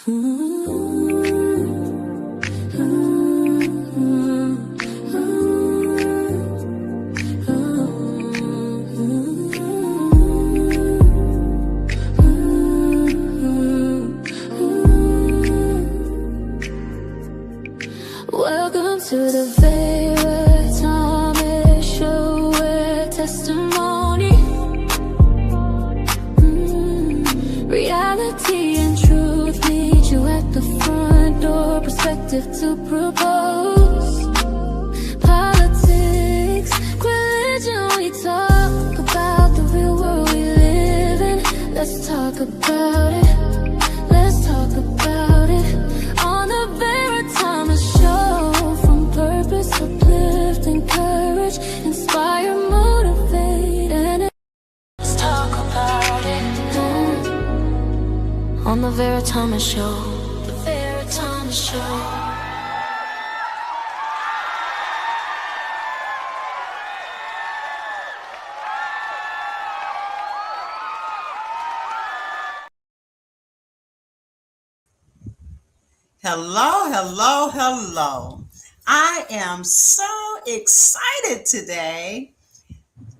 Welcome to the Vera Thomas Show, where testimony, reality and truth meet you at the front door. Perspective to propose. Politics, religion, we talk about the real world we live in. Let's talk about it. Let's talk about it on the Vera Thomas Show. From purpose, uplift, encourage, inspire, motivate, and let's talk about it on the Vera Thomas Show. The Vera Thomas Show. Hello, hello, hello. I am so excited today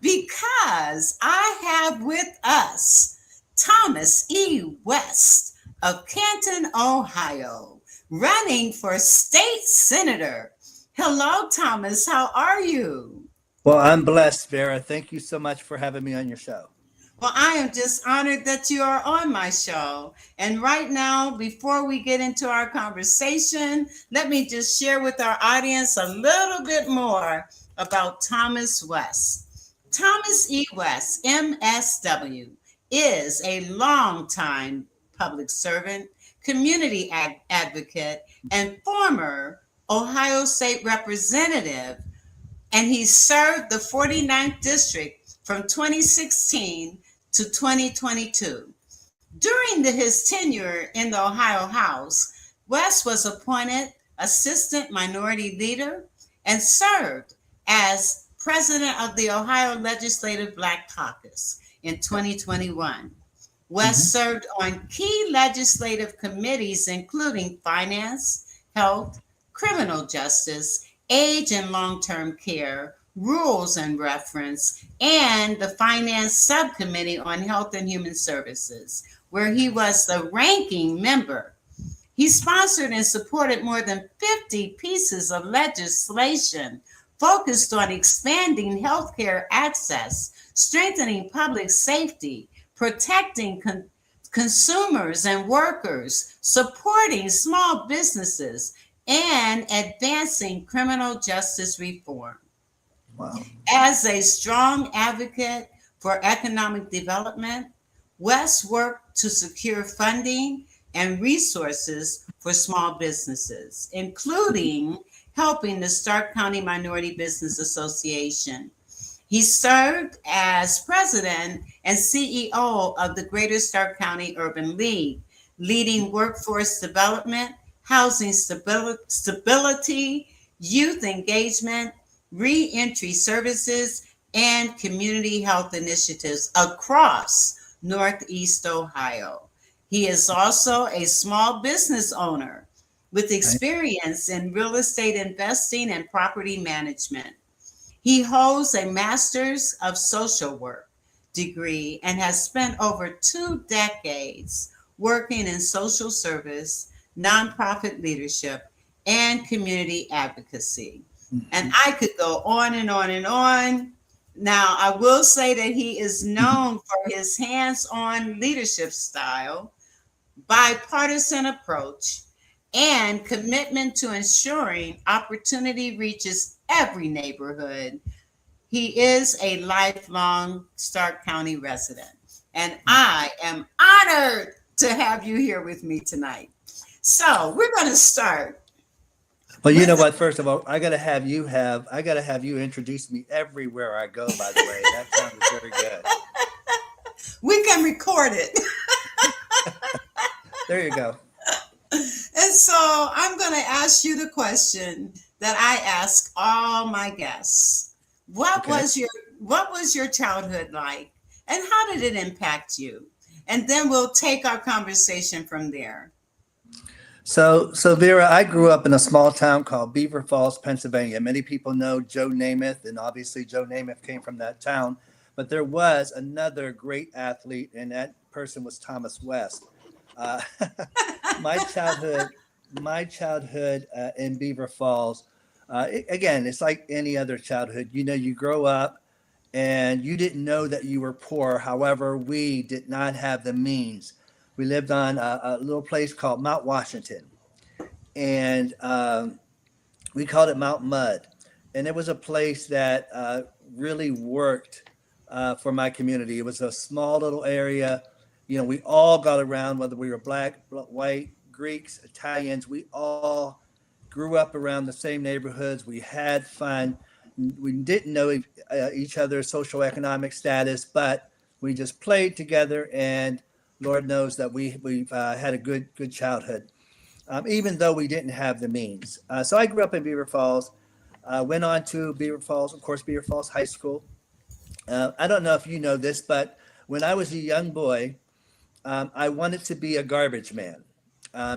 because I have with us Thomas E. West of Canton, Ohio, running for state senator. Hello, Thomas. How are you? Well, I'm blessed, Vera. Thank you so much for having me on your show. Well, I am just honored that you are on my show. And right now, before we get into our conversation, let me just share with our audience a little bit more about Thomas West. Thomas E. West, MSW, is a longtime public servant, community advocate, and former Ohio State representative. And he served the 49th District from 2016 to 2022. During his tenure in the Ohio House, West was appointed Assistant Minority Leader and served as President of the Ohio Legislative Black Caucus in 2021. West served on key legislative committees, including finance, health, criminal justice, age and long-term care, rules and reference, and the Finance Subcommittee on Health and Human Services, where he was the ranking member. He sponsored and supported more than 50 pieces of legislation focused on expanding healthcare access, strengthening public safety, protecting consumers and workers, supporting small businesses, and advancing criminal justice reform. Wow. As a strong advocate for economic development, West worked to secure funding and resources for small businesses, including helping the Stark County Minority Business Association. He served as president and CEO of the Greater Stark County Urban League, leading workforce development, housing stability, youth engagement, re-entry services, and community health initiatives across Northeast Ohio. He is also a small business owner with experience in real estate investing and property management. He holds a Master's of Social Work degree and has spent over 2 decades working in social service, nonprofit leadership, and community advocacy. And I could go on and on and on. Now, I will say that he is known for his hands-on leadership style, bipartisan approach, and commitment to ensuring opportunity reaches every neighborhood. He is a lifelong Stark County resident, and I am honored to have you here with me tonight. So we're going to start. Well, you know what? First of all, I gotta have you introduce me everywhere I go. By the way, that sounded very good. We can record it. There you go. And so I'm going to ask you the question that I ask all my guests. What was your childhood like, and how did it impact you? And then we'll take our conversation from there. So Vera, I grew up in a small town called Beaver Falls, Pennsylvania. Many people know Joe Namath, and obviously Joe Namath came from that town. But there was another great athlete, and that person was Thomas West. Uh, my childhood, my childhood in Beaver Falls. Again, it's like any other childhood. You know, you grow up and you didn't know that you were poor. However, we did not have the means. We lived on a little place called Mount Washington, and we called it Mount Mud. And it was a place that really worked for my community. It was a small little area. You know, we all got around, whether we were black, white, Greeks, Italians. We all grew up around the same neighborhoods. We had fun. We didn't know each other's social economic status, but we just played together, and Lord knows that we've had a good childhood, even though we didn't have the means. So I grew up in Beaver Falls, went on to Beaver Falls, of course, Beaver Falls High School. I don't know if you know this, but when I was a young boy, I wanted to be a garbage man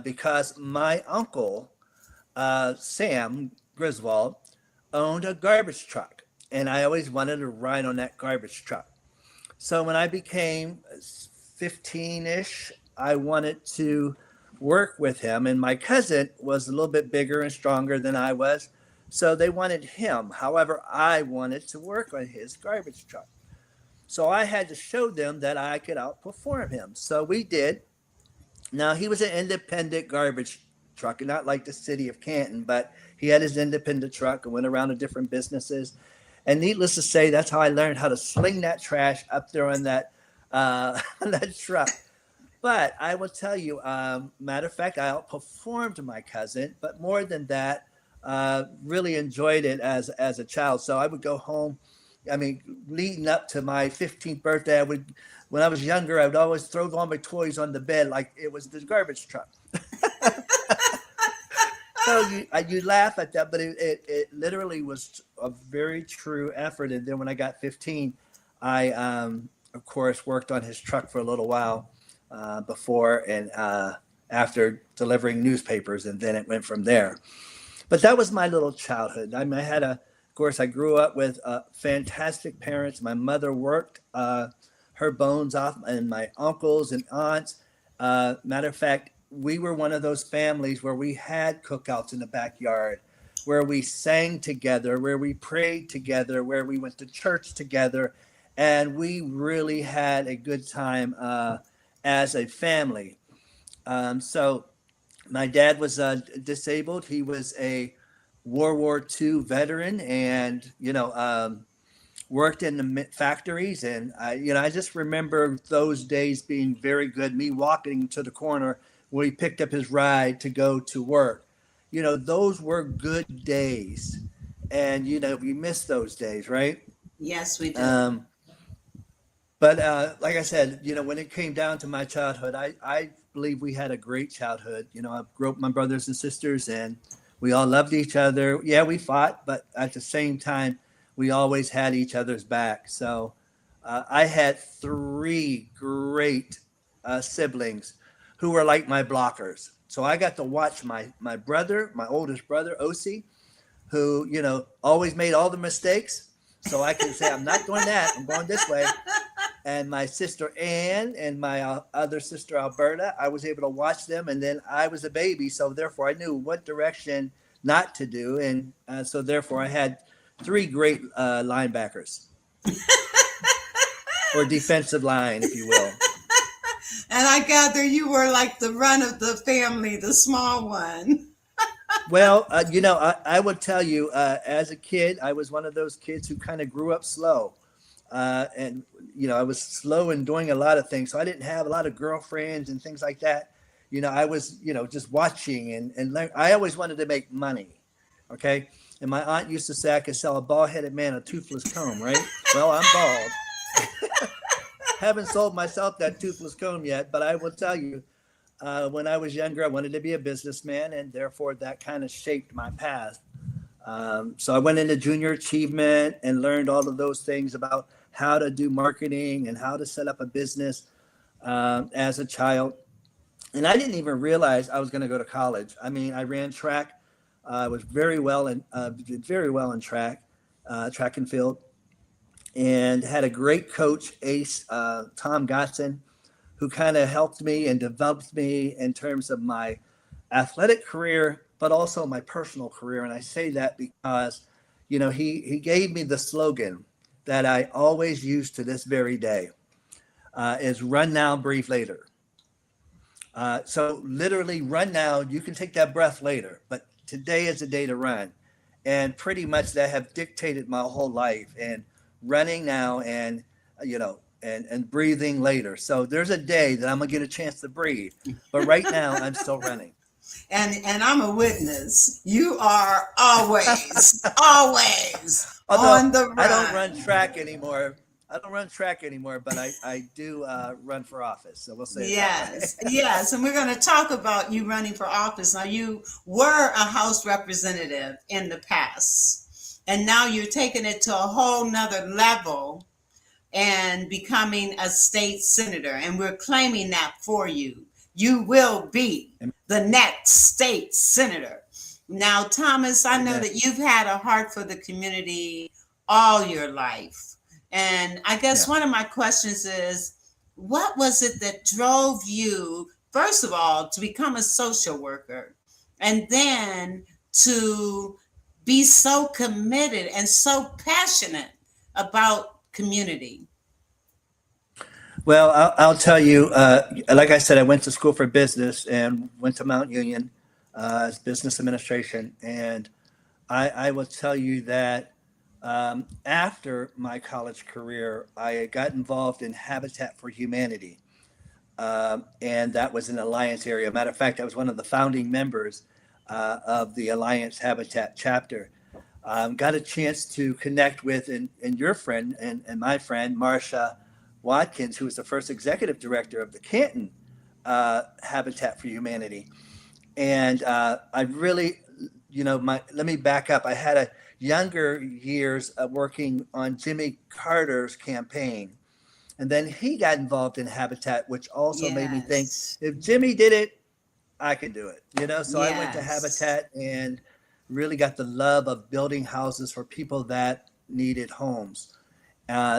because my uncle, Sam Griswold, owned a garbage truck, and I always wanted to ride on that garbage truck. So when I became 15-ish, I wanted to work with him, and my cousin was a little bit bigger and stronger than I was, so they wanted him. However, I wanted to work on his garbage truck. So I had to show them that I could outperform him. So we did. Now, he was an independent garbage truck, not like the city of Canton, but he had his independent truck and went around to different businesses. And needless to say, that's how I learned how to sling that trash up there on that on that truck. But I will tell you, matter of fact, I outperformed my cousin, but more than that, really enjoyed it as a child. So I would go home. I mean, leading up to my 15th birthday, when I was younger, I would always throw all my toys on the bed like it was the garbage truck. So you laugh at that, but it literally was a very true effort. And then when I got 15, I, of course, worked on his truck for a little while before and after delivering newspapers, and then it went from there. But that was my little childhood. I mean, of course, I grew up with fantastic parents. My mother worked her bones off, and my uncles and aunts. Matter of fact, we were one of those families where we had cookouts in the backyard, where we sang together, where we prayed together, where we went to church together, and we really had a good time as a family. So my dad was disabled. He was a World War II veteran, and worked in the factories. And I just remember those days being very good. Me walking to the corner where he picked up his ride to go to work. Those were good days, and we miss those days, right? Yes, we do. But like I said, when it came down to my childhood, I believe we had a great childhood. I grew up with my brothers and sisters, and we all loved each other. Yeah, we fought, but at the same time, we always had each other's back. So I had three great siblings who were like my blockers. So I got to watch my brother, my oldest brother, Osi, who, always made all the mistakes. So I can say, I'm not doing that. I'm going this way. And my sister Ann and my other sister Alberta, I was able to watch them. And then I was a baby, so therefore I knew what direction not to do. And so therefore I had three great linebackers, or defensive line, if you will. And I gather you were like the run of the family, the small one. Well, I would tell you, as a kid, I was one of those kids who kind of grew up slow. And I was slow in doing a lot of things. So I didn't have a lot of girlfriends and things like that. I was, just watching and learn. I always wanted to make money. Okay. And my aunt used to say I could sell a bald-headed man a toothless comb, right? Well, I'm bald. Haven't sold myself that toothless comb yet, but I will tell you, when I was younger, I wanted to be a businessman, and therefore that kind of shaped my path. So I went into junior achievement and learned all of those things about how to do marketing and how to set up a business as a child. And I didn't even realize I was going to go to college. I mean, I ran track. I was did very well in track and field, and had a great coach, Ace Tom Gotson, who kind of helped me and developed me in terms of my athletic career, but also my personal career. And I say that because, he gave me the slogan that I always use to this very day, is run now, breathe later. So literally run now, you can take that breath later, but today is the day to run. And pretty much that have dictated my whole life, and running now and, and breathing later. So there's a day that I'm gonna get a chance to breathe, but right now I'm still running. And I'm a witness. You are always Although on the run. I don't run track anymore. But I do run for office. So we'll say Yes, yes. And we're going to talk about you running for office. Now, you were a House representative in the past, and now you're taking it to a whole nother level and becoming a state senator. And we're claiming that for you. You will be the next state senator. Now, Thomas, I know that you've had a heart for the community all your life. And I guess one of my questions is, what was it that drove you, first of all, to become a social worker, and then to be so committed and so passionate about community? Well, I'll tell you, like I said, I went to school for business and went to Mount Union as business administration. And I will tell you that after my college career, I got involved in Habitat for Humanity. And that was an Alliance area. Matter of fact, I was one of the founding members of the Alliance Habitat chapter. Got a chance to connect with and your friend and my friend, Marsha Watkins, who was the first executive director of the Canton Habitat for Humanity. And I really, let me back up. I had a younger years working on Jimmy Carter's campaign. And then he got involved in Habitat, which also made me think, if Jimmy did it, I can do it. So I went to Habitat and really got the love of building houses for people that needed homes.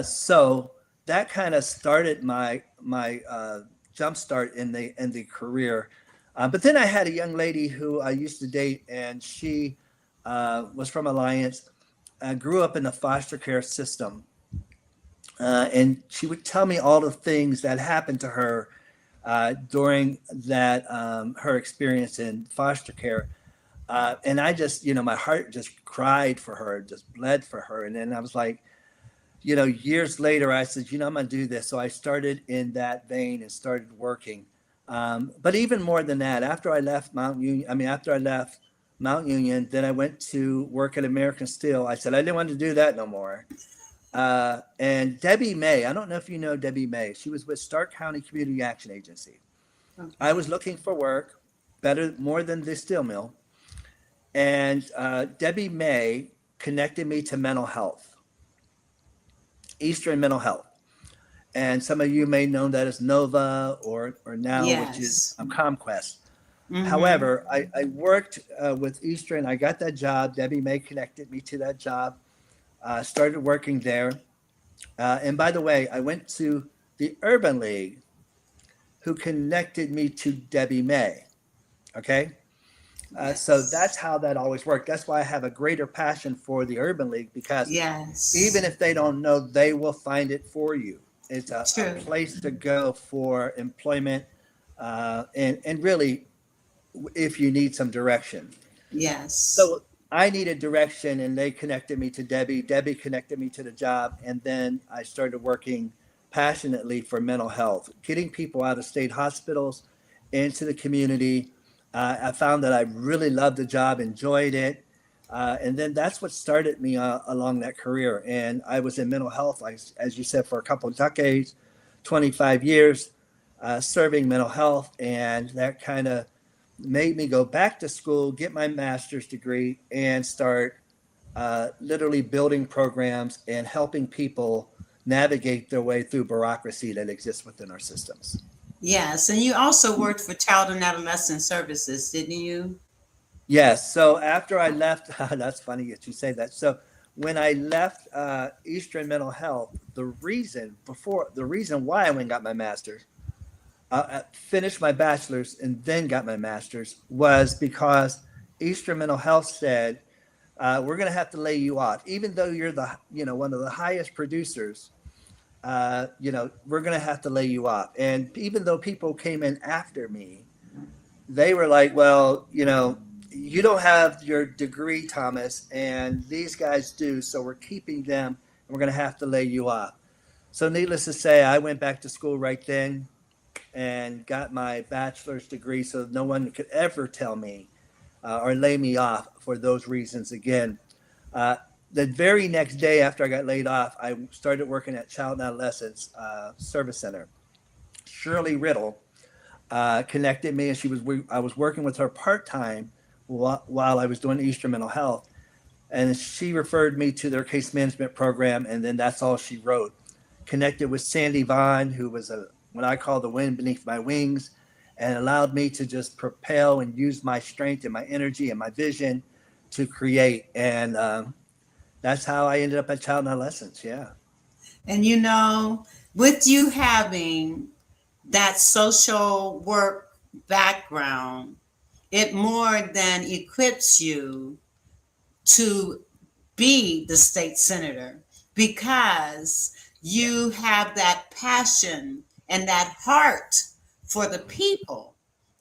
So that kind of started my jump start in the career. But then I had a young lady who I used to date, and she was from Alliance, grew up in the foster care system. And she would tell me all the things that happened to her during that her experience in foster care. And I just, my heart just cried for her, just bled for her. And then I was like, years later, I said, I'm going to do this. So I started in that vein and started working. But even more than that, after I left Mount Union, then I went to work at American Steel. I said, I didn't want to do that no more. And Debbie May, I don't know if you know Debbie May. She was with Stark County Community Action Agency. Okay. I was looking for work, more than the steel mill. And Debbie May connected me to mental health. Eastern Mental Health. And some of you may know that as Nova or now, which is ComQuest. Mm-hmm. However, I worked with Eastern. I got that job. Debbie May connected me to that job. Started working there. And by the way, I went to the Urban League, who connected me to Debbie May. Okay? So that's how that always worked. That's why I have a greater passion for the Urban League, because even if they don't know, they will find it for you. It's a place to go for employment and really if you need some direction. Yes. So I needed direction, and they connected me to Debbie. Debbie connected me to the job, and then I started working passionately for mental health, getting people out of state hospitals into the community. I found that I really loved the job, enjoyed it. And then that's what started me along that career. And I was in mental health, as you said, for a couple of decades, 25 years, serving mental health. And that kind of made me go back to school, get my master's degree, and start literally building programs and helping people navigate their way through bureaucracy that exists within our systems. Yes, and you also worked for Child and Adolescent Services, didn't you? Yes. So after I left, that's funny that you say that. So when I left Eastern Mental Health, the reason why I went and got my master's, finished my bachelor's and then got my master's was because Eastern Mental Health said, we're going to have to lay you off, even though you're one of the highest producers. We're going to have to lay you off. And even though people came in after me, they were like, well, you don't have your degree, Thomas, and these guys do. So we're keeping them and we're going to have to lay you off. So needless to say, I went back to school right then and got my bachelor's degree so no one could ever tell me or lay me off for those reasons again. Uh, the very next day after I got laid off, I started working at Child and Adolescent Service Center. Shirley Riddle connected me, and I was working with her part time while I was doing Eastern Mental Health, and she referred me to their case management program, and then that's all she wrote. Connected with Sandy Vaughn, who was what I call the wind beneath my wings, and allowed me to just propel and use my strength and my energy and my vision to create. And that's how I ended up at Child and Adolescence. Yeah. And with you having that social work background, it more than equips you to be the state senator because you have that passion and that heart for the people.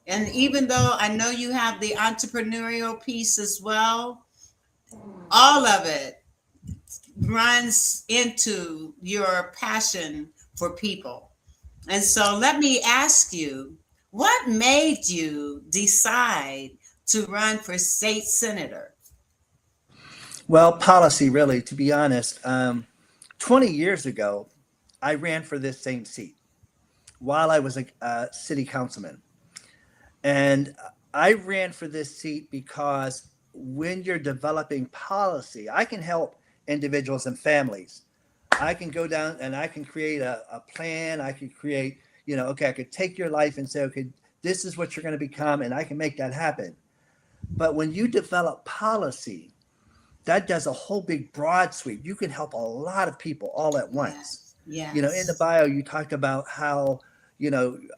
And even though I know you have the entrepreneurial piece as well, all of it runs into your passion for people. And so let me ask you, what made you decide to run for state senator? Well, policy, really, to be honest. 20 years ago, I ran for this same seat while I was a city councilman. And I ran for this seat because when you're developing policy, I can help individuals and families. I can go down and I can create a plan. I can create, okay, I could take your life and say, okay, this is what you're going to become, and I can make that happen. But when you develop policy, that does a whole big broad sweep. You can help a lot of people all at once. Yes. In the bio, you talked about how,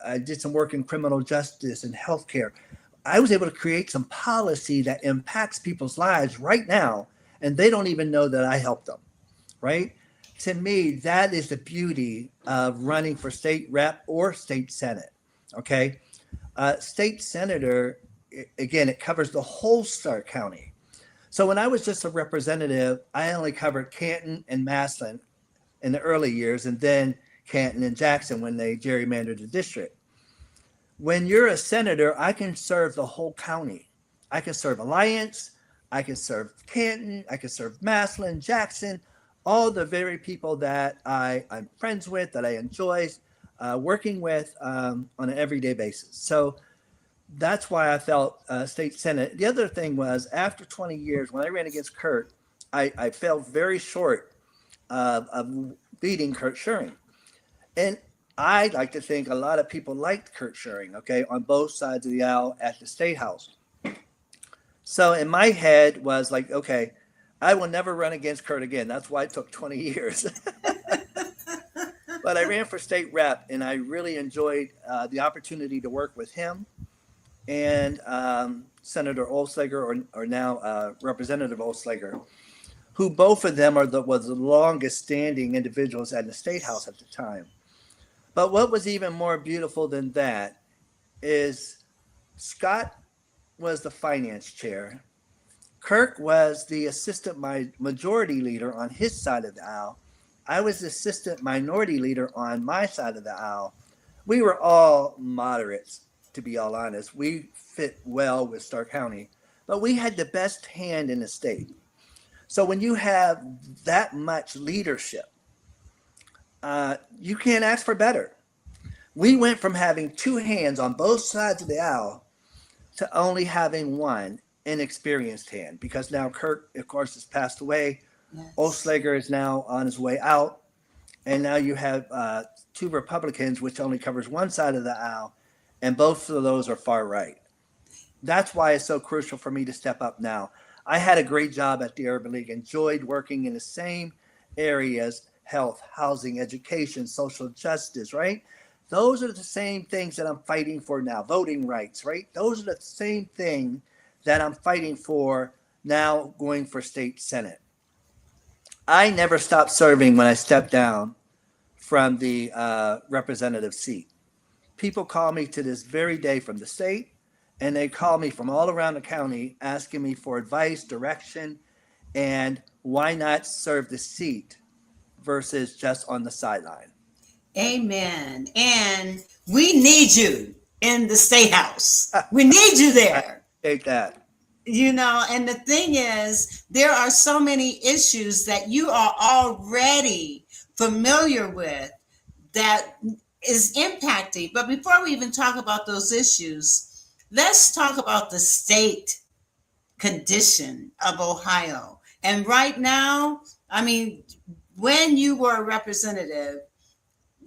I did some work in criminal justice and healthcare. I was able to create some policy that impacts people's lives right now, and they don't even know that I helped them, right? To me, that is the beauty of running for state rep or state senate, okay? State senator, again, it covers the whole Stark County. So when I was just a representative, I only covered Canton and Massillon in the early years, and then Canton and Jackson when they gerrymandered the district. When you're a senator, I can serve the whole county. I can serve Alliance, I can serve Canton, I can serve Massillon, Jackson, all the very people that I'm friends with, that I enjoy working with on an everyday basis. So that's why I felt state senate. The other thing was, after 20 years, when I ran against Kurt, I fell very short of beating Kurt Scheuring. And I like to think a lot of people liked Kurt Scheuring, okay, on both sides of the aisle at the State House. So in my head was like, okay, I will never run against Kurt again. That's why it took 20 years. But I ran for state rep, and I really enjoyed the opportunity to work with him and Senator Olslager, or now Representative Olslager, who both of them was the longest standing individuals at the State House at the time. But what was even more beautiful than that is Scott was the finance chair. Kirk was the assistant majority leader on his side of the aisle. I was the assistant minority leader on my side of the aisle. We were all moderates, to be all honest. We fit well with Stark County, but we had the best hand in the state. So when you have that much leadership, you can't ask for better. We went from having two hands on both sides of the aisle to only having one inexperienced hand, because now Kurt, of course, has passed away. Yes. Olslager is now on his way out. and now you have two Republicans, which only covers one side of the aisle, and both of those are far right. That's why it's so crucial for me to step up now. I had a great job at the Urban League, enjoyed working in the same areas: health, housing, education, social justice, right? Those are the same things that I'm fighting for now. Voting rights, right? Those are the same thing that I'm fighting for now, going for state senate. I never stopped serving when I stepped down from the representative seat. People call me to this very day from the state, and they call me from all around the county asking me for advice, direction, and why not serve the seat versus just on the sideline. Amen. And we need you in the state house. We need you there. I take that. And the thing is, there are so many issues that you are already familiar with that is impacting. But before we even talk about those issues, let's talk about the state condition of Ohio. And right now, when you were a representative,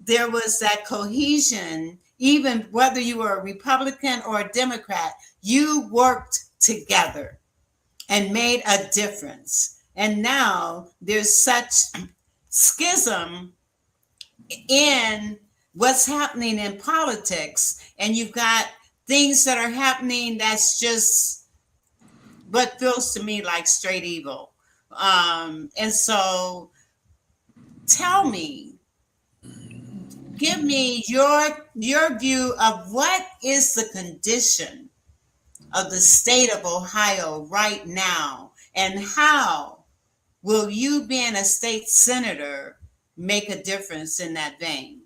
there was that cohesion, even whether you were a Republican or a Democrat, you worked together and made a difference. And now there's such schism in what's happening in politics, and you've got things that are happening that's just what feels to me like straight evil. And so tell me, give me your view of what is the condition of the state of Ohio right now, and how will you, being a state senator, make a difference in that vein?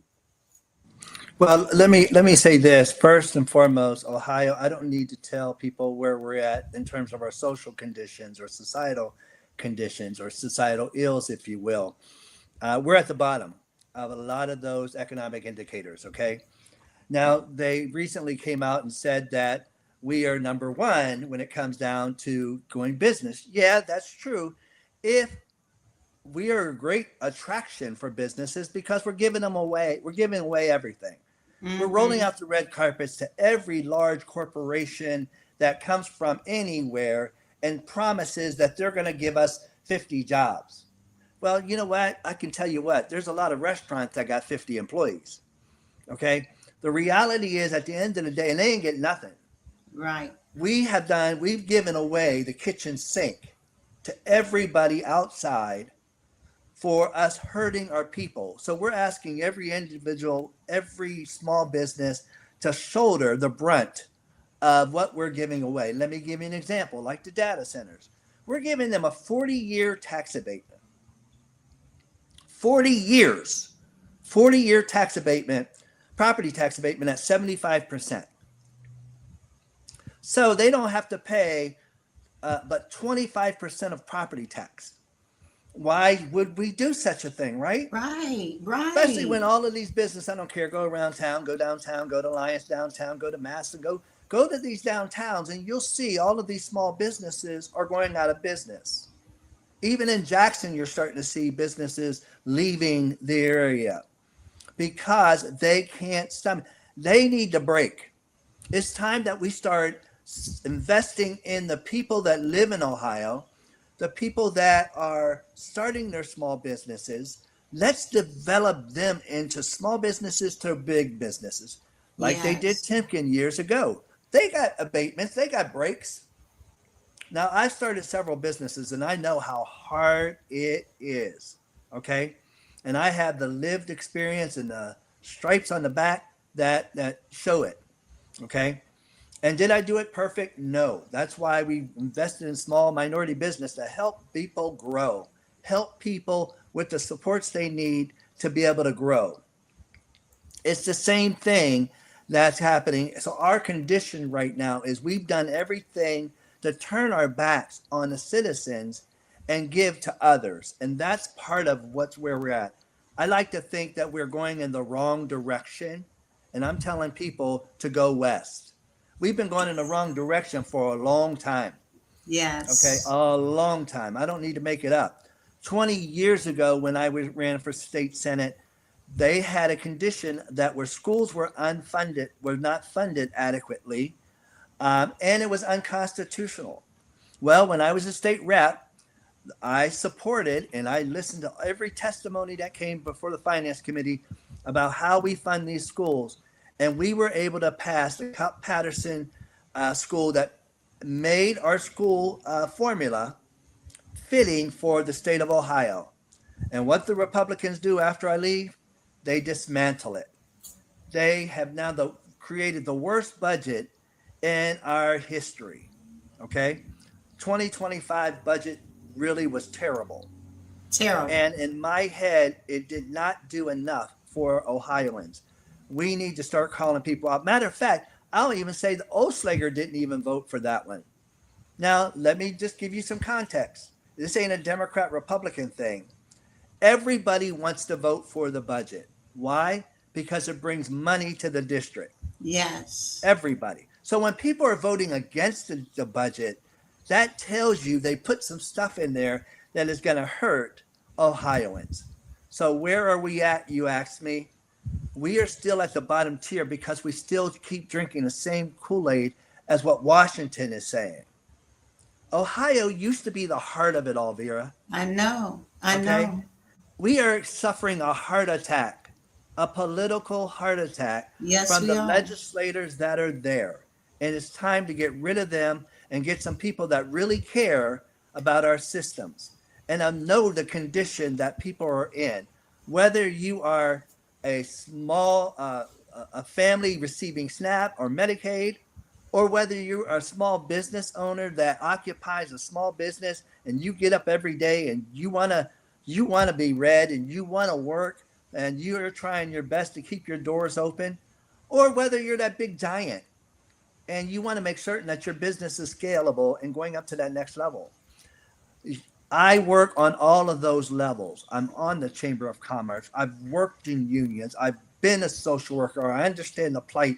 Well, let me say this first and foremost. Ohio, I don't need to tell people where we're at in terms of our social conditions or societal conditions or societal ills, if you will. We're at the bottom of a lot of those economic indicators. Okay. Now, they recently came out and said that we are number one when it comes down to going business. Yeah, that's true. If we are a great attraction for businesses because we're giving them away. We're giving away everything. Mm-hmm. We're rolling out the red carpets to every large corporation that comes from anywhere and promises that they're going to give us 50 jobs. Well, you know what? I can tell you what, there's a lot of restaurants that got 50 employees. Okay. The reality is, at the end of the day, and they ain't getting nothing. Right. We've given away the kitchen sink to everybody outside for us hurting our people. So we're asking every individual, every small business to shoulder the brunt of what we're giving away. Let me give you an example, like the data centers. We're giving them a 40-year tax abatement. 40 year tax abatement, property tax abatement at 75%. So they don't have to pay but 25% of property tax. Why would we do such a thing, right? Right. Especially when all of these businesses, I don't care, go around town, go downtown, go to Alliance downtown, go to Masson, go to these downtowns, and you'll see all of these small businesses are going out of business. Even in Jackson, you're starting to see businesses leaving the area because they can't stomach. They need to break. It's time that we start investing in the people that live in Ohio, the people that are starting their small businesses. Let's develop them into small businesses to big businesses, like they did Timken years ago. They got abatements, they got breaks. Now, I started several businesses, and I know how hard it is, okay? And I have the lived experience and the stripes on the back that show it, okay? And did I do it perfect? No. That's why we invested in small minority business to help people grow, help people with the supports they need to be able to grow. It's the same thing that's happening. So our condition right now is we've done everything to turn our backs on the citizens and give to others. And that's part of where we're at. I like to think that we're going in the wrong direction, and I'm telling people to go west. We've been going in the wrong direction for a long time. Yes. Okay, a long time. I don't need to make it up. 20 years ago, when I ran for state senate, They had a condition that where schools were unfunded, were not funded adequately, and it was unconstitutional. Well, when I was a state rep, I supported and I listened to every testimony that came before the finance committee about how we fund these schools. And we were able to pass the Cup Patterson school that made our school formula fitting for the state of Ohio. And what the Republicans do after I leave, they dismantle it. They have now created the worst budget in our history. Okay, 2025 budget really was terrible. Terrible. And in my head, it did not do enough for Ohioans. We need to start calling people out. Matter of fact, I'll even say the Oslager didn't even vote for that one. Now, let me just give you some context. This ain't a Democrat Republican thing. Everybody wants to vote for the budget. Why? Because it brings money to the district. Yes. Everybody. So when people are voting against the budget, that tells you they put some stuff in there that is going to hurt Ohioans. So where are we at, you ask me? We are still at the bottom tier because we still keep drinking the same Kool-Aid as what Washington is saying. Ohio used to be the heart of it all, Vera. I know. I know. We are suffering a heart attack, a political heart attack from the legislators that are there. And it's time to get rid of them and get some people that really care about our systems and know the condition that people are in. Whether you are a small a family receiving SNAP or Medicaid, or whether you are a small business owner that occupies a small business and you get up every day and you want to be read and you want to work and you're trying your best to keep your doors open, or whether you're that big giant and you want to make certain that your business is scalable and going up to that next level. I work on all of those levels. I'm on the Chamber of Commerce. I've worked in unions. I've been a social worker. I understand the plight.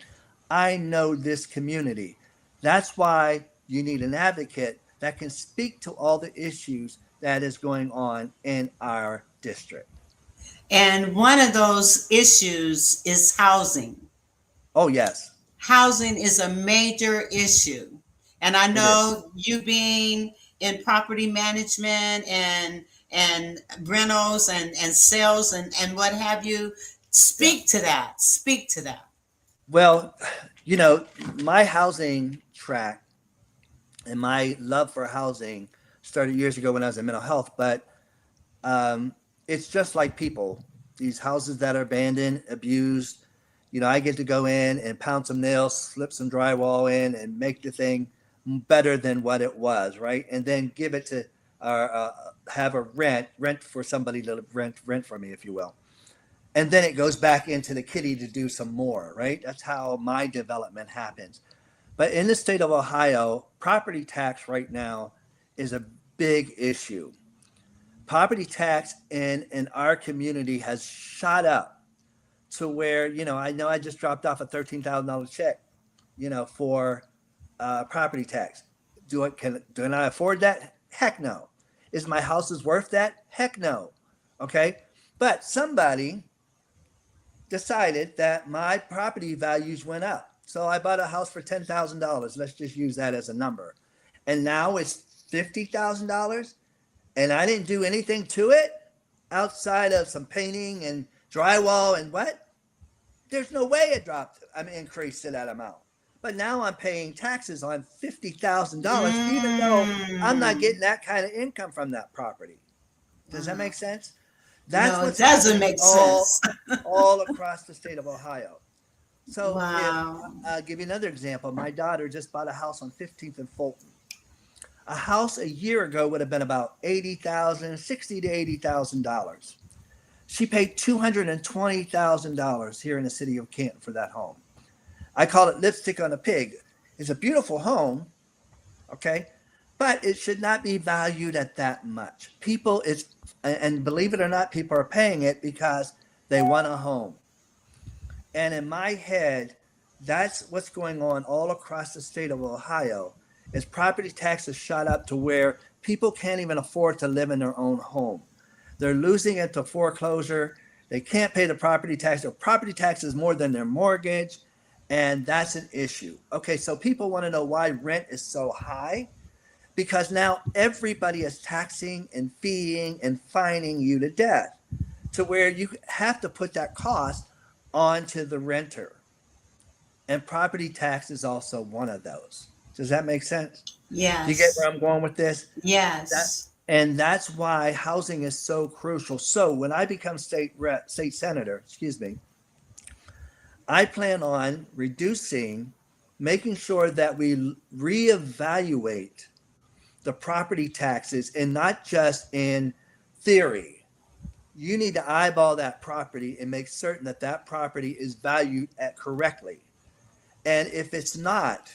I know this community. That's why you need an advocate that can speak to all the issues that is going on in our district. And one of those issues is housing. Oh, yes. Housing is a major issue. And I know you being in property management and rentals and sales and what have you, speak to that. Speak to that. Well, you know, my housing track and my love for housing started years ago when I was in mental health, but it's just like people. These houses that are abandoned, abused, you know, I get to go in and pound some nails, slip some drywall in and make the thing better than what it was, right? And then give it to have a rent for somebody to rent for me, if you will. And then it goes back into the kitty to do some more, right? That's how my development happens. But in the state of Ohio, property tax right now is a big issue. Property tax in our community has shot up to where, you know I just dropped off a $13,000 check, you know, for property tax. Do I afford that? Heck no. Is my house worth that? Heck no. Okay. But somebody decided that my property values went up. So I bought a house for $10,000. Let's just use that as a number. And now it's $50,000. And I didn't do anything to it outside of some painting and drywall and what? There's no way it increased to that amount. But now I'm paying taxes on $50,000, even though I'm not getting that kind of income from that property. Does that make sense? That's what doesn't make sense all across the state of Ohio. So I'll give you another example. My daughter just bought a house on 15th and Fulton. A house a year ago would have been about $60,000 to $80,000. She paid $220,000 here in the city of Canton for that home. I call it lipstick on a pig. It's a beautiful home, okay, but it should not be valued at that much. And believe it or not, people are paying it because they want a home. And in my head, that's what's going on all across the state of Ohio. Is property taxes shot up to where people can't even afford to live in their own home. They're losing it to foreclosure. They can't pay the property tax. Their property tax is more than their mortgage, and that's an issue. Okay, so people want to know why rent is so high, because now everybody is taxing and feeing and fining you to death, to where you have to put that cost onto the renter. And property tax is also one of those. Does that make sense? Do you get Yes. where I'm going with this? Yes. And that's why housing is so crucial. So when I become state senator, I plan on making sure that we reevaluate the property taxes, and not just in theory. You need to eyeball that property and make certain that that property is valued at correctly. And if it's not,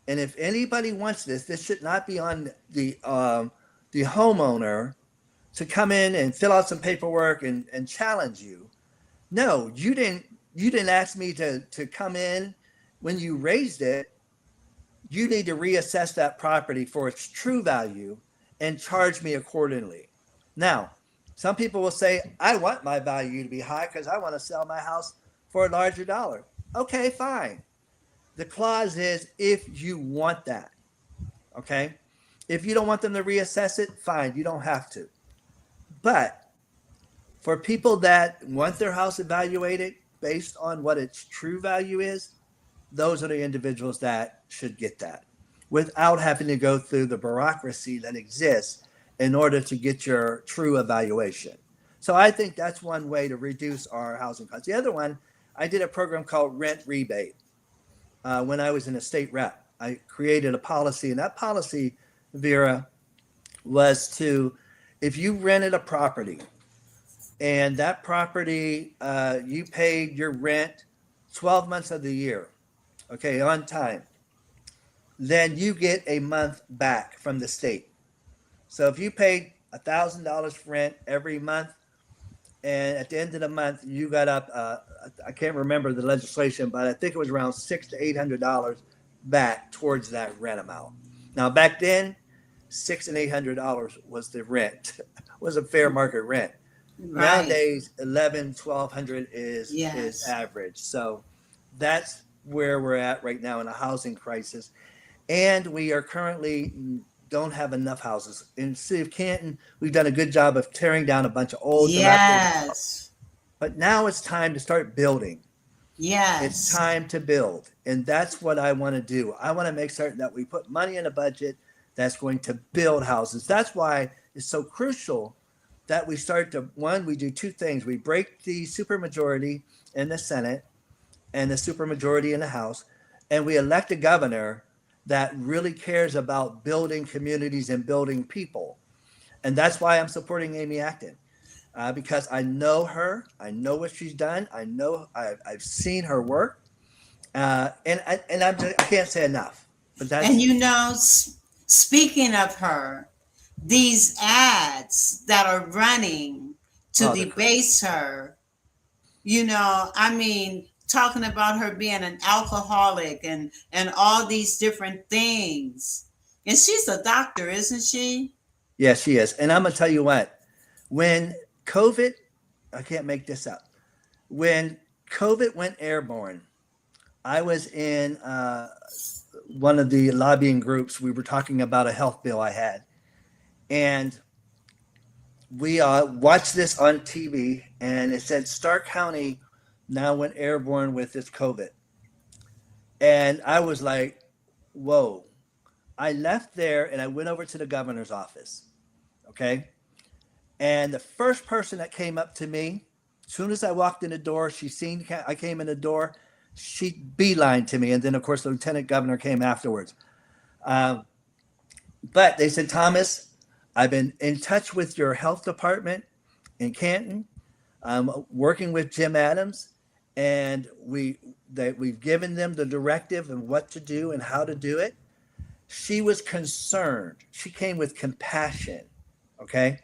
and if anybody wants this should not be on the homeowner to come in and fill out some paperwork and challenge you. No, you didn't ask me to come in when you raised it. You need to reassess that property for its true value and charge me accordingly. Now, some people will say, I want my value to be high because I want to sell my house for a larger dollar. Okay, fine. The clause is if you want that. Okay? If you don't want them to reassess it, fine, you don't have to. But for people that want their house evaluated based on what its true value is, those are the individuals that should get that without having to go through the bureaucracy that exists in order to get your true evaluation. So I think that's one way to reduce our housing costs. The other one, I did a program called Rent Rebate when I was in a state rep. I created a policy, and that policy, Vera, was to, if you rented a property and that property, you paid your rent 12 months of the year, okay, on time, then you get a month back from the state. So if you paid $1,000 for rent every month, and at the end of the month you got up, I can't remember the legislation, but I think it was around $600 to $800 back towards that rent amount. Now back then, $600 and $800 was the rent, was a fair market rent. Right. Nowadays, $1,100-1,200 is average. So that's where we're at right now in a housing crisis, and we are currently don't have enough houses in the city of Canton. We've done a good job of tearing down a bunch of old, Yes. but now it's time to start building. Yes. It's time to build, and that's what I want to do. I want to make certain that we put money in a budget that's going to build houses. That's why it's so crucial that we start to, we do two things. We break the supermajority in the Senate and the supermajority in the House, and we elect a governor that really cares about building communities and building people. And that's why I'm supporting Amy Acton, because I know her. I know what she's done. I've seen her work, and I can't say enough. But that's, and speaking of her, these ads that are running to debase her, talking about her being an alcoholic and all these different things. And she's a doctor, isn't she? Yeah, she is. And I'm going to tell you what, when COVID, I can't make this up. When COVID went airborne, I was in one of the lobbying groups. We were talking about a health bill I had. And we watched this on TV, and it said Stark County now went airborne with this COVID. And I was like, whoa. I left there and I went over to the governor's office. Okay. And the first person that came up to me, as soon as I walked in the door, I came in the door, she beelined to me. And then of course, the lieutenant governor came afterwards. But they said, Thomas, I've been in touch with your health department in Canton. I'm working with Jim Adams, and we've given them the directive and what to do and how to do it. She was concerned. She came with compassion. Okay.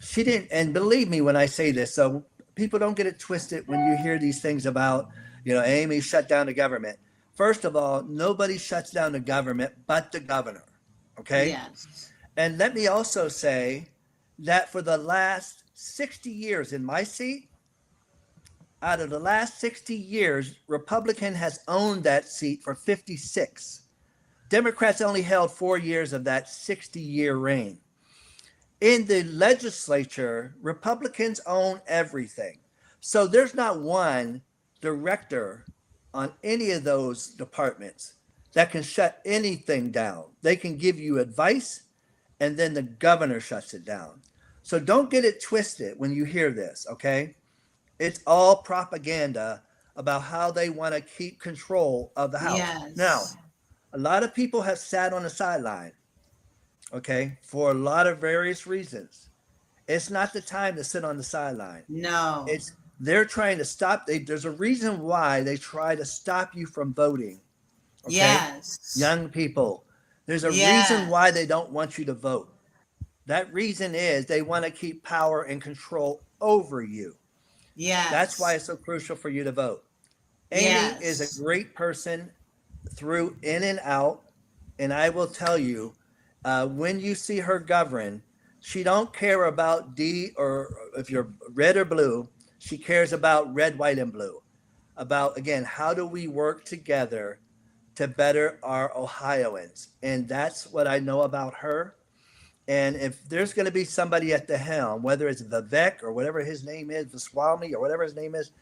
She didn't, and believe me when I say this, so people don't get it twisted when you hear these things about, Amy shut down the government. First of all, nobody shuts down the government but the governor. Okay. Yes. And let me also say that for the last 60 years in my seat, Out of the last 60 years, Republican has owned that seat for 56. Democrats only held 4 years of that 60-year reign. In the legislature, Republicans own everything. So there's not one director on any of those departments that can shut anything down. They can give you advice, and then the governor shuts it down. So don't get it twisted when you hear this, okay? It's all propaganda about how they want to keep control of the House. Yes. Now, a lot of people have sat on the sideline, okay, for a lot of various reasons. It's not the time to sit on the sideline. No. They're trying to stop. There's a reason why they try to stop you from voting. Okay? Yes. Young people, there's a Yes. reason why they don't want you to vote. That reason is they want to keep power and control over you. Yes. That's why it's so crucial for you to vote. Amy Yes. is a great person through in and out. And I will tell you, when you see her govern, she don't care about D or if you're red or blue. She cares about red, white, and blue. About, again, how do we work together to better our Ohioans? And that's what I know about her. And if there's going to be somebody at the helm, whether it's Vivek or whatever his name is, Vaswamy or whatever his name is,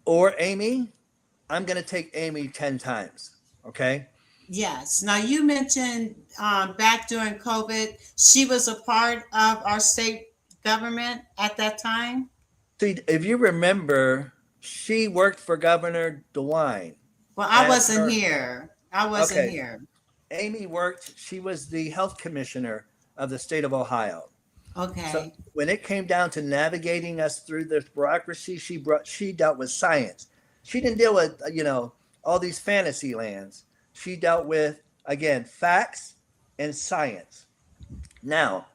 or Amy, I'm going to take Amy 10 times. Okay. Yes. Now you mentioned back during COVID, she was a part of our state government at that time. See, if you remember, she worked for Governor DeWine. Well, I As wasn't her- here. I wasn't Okay. here. Amy worked, she was the health commissioner of the state of Ohio. Okay. So when it came down to navigating us through this bureaucracy, she dealt with science. She didn't deal with, all these fantasy lands. She dealt with, again, facts and science. Now,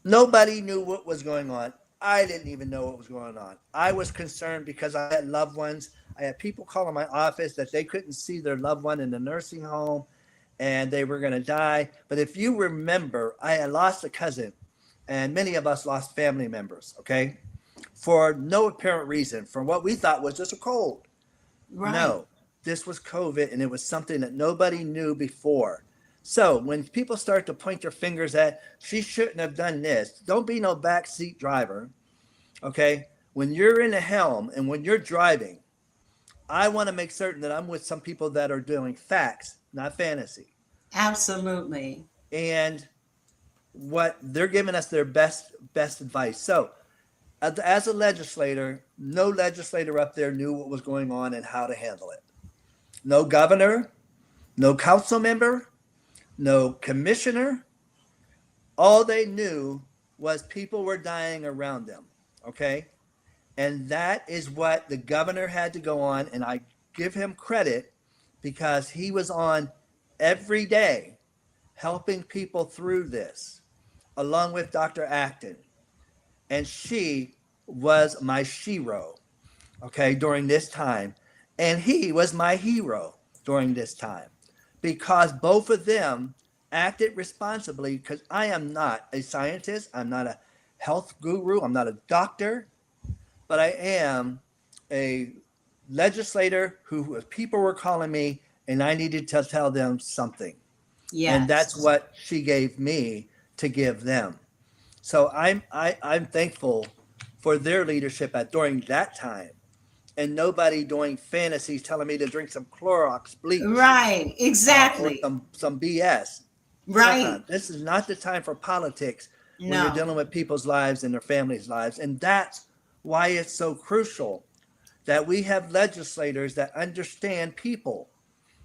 nobody knew what was going on. I didn't even know what was going on. I was concerned because I had loved ones. I had people calling my office that they couldn't see their loved one in the nursing home and they were going to die. But if you remember, I had lost a cousin and many of us lost family members, okay, for no apparent reason, for what we thought was just a cold. Right. No, this was COVID and it was something that nobody knew before. So when people start to point their fingers at, she shouldn't have done this, don't be no backseat driver, okay? When you're in the helm and when you're driving, I want to make certain that I'm with some people that are doing facts, not fantasy. Absolutely. And what they're giving us their best advice. So as a legislator, no legislator up there knew what was going on and how to handle it. No governor, no council member, no commissioner. All they knew was people were dying around them, okay? And that is what the governor had to go on, and I give him credit because he was on every day helping people through this, along with Dr. Acton. And she was my shero, okay, during this time. And he was my hero during this time because both of them acted responsibly because I am not a scientist. I'm not a health guru. I'm not a doctor, but I am a legislator who people were calling me and I needed to tell them something. Yes. And that's what she gave me to give them. So I'm thankful for their leadership during that time. And nobody doing fantasies telling me to drink some Clorox bleach. Right. Exactly. Or some BS. Right. This is not the time for politics when No. you're dealing with people's lives and their families' lives. And that's why it's so crucial that we have legislators that understand people.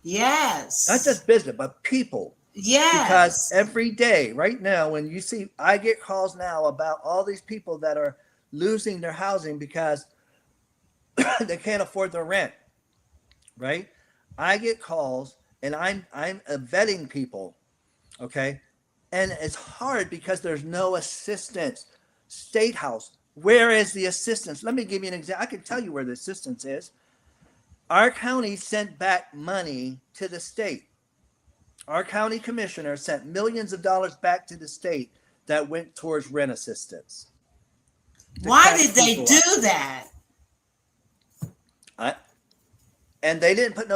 Yes. Not just business, but people. Yes. Because every day, right now, when you see, I get calls now about all these people that are losing their housing because they can't afford their rent, right? I get calls and I'm vetting people, okay? And it's hard because there's no assistance. State House, where is the assistance? Let me give you an example. I can tell you where the assistance is. Our county sent back money to the state. Our county commissioner sent millions of dollars back to the state that went towards rent assistance. Why did they do that? And they didn't put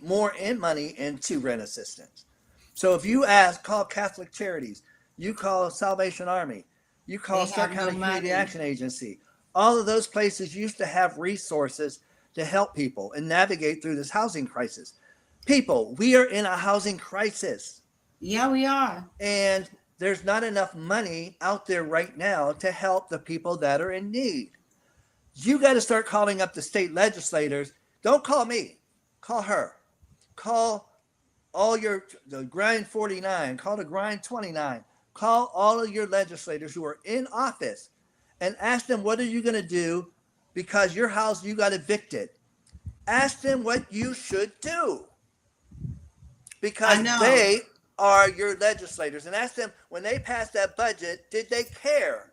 more money into rent assistance. So if you call Catholic Charities, you call Salvation Army, you call Stark County Community Action Agency, all of those places used to have resources to help people and navigate through this housing crisis. People, we are in a housing crisis. Yeah, we are. And there's not enough money out there right now to help the people that are in need. You got to start calling up the state legislators. Don't call me. Call her. Call all the Grind 49. Call the Grind 29. Call all of your legislators who are in office and ask them, what are you going to do because your house, you got evicted? Ask them what you should do. Because they are your legislators. And ask them, when they passed that budget, did they care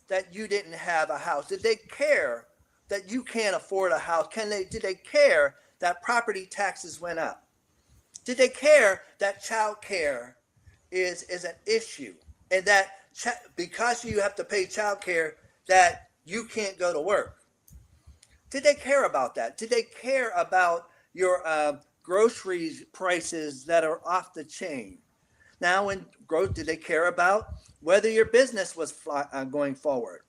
that you didn't have a house? Did they care that you can't afford a house? Did they care that property taxes went up? Did they care that child care is an issue? And that because you have to pay child care, that you can't go to work? Did they care about that? Did they care about your groceries prices that are off the chain? Now, did they care about whether your business was going forward?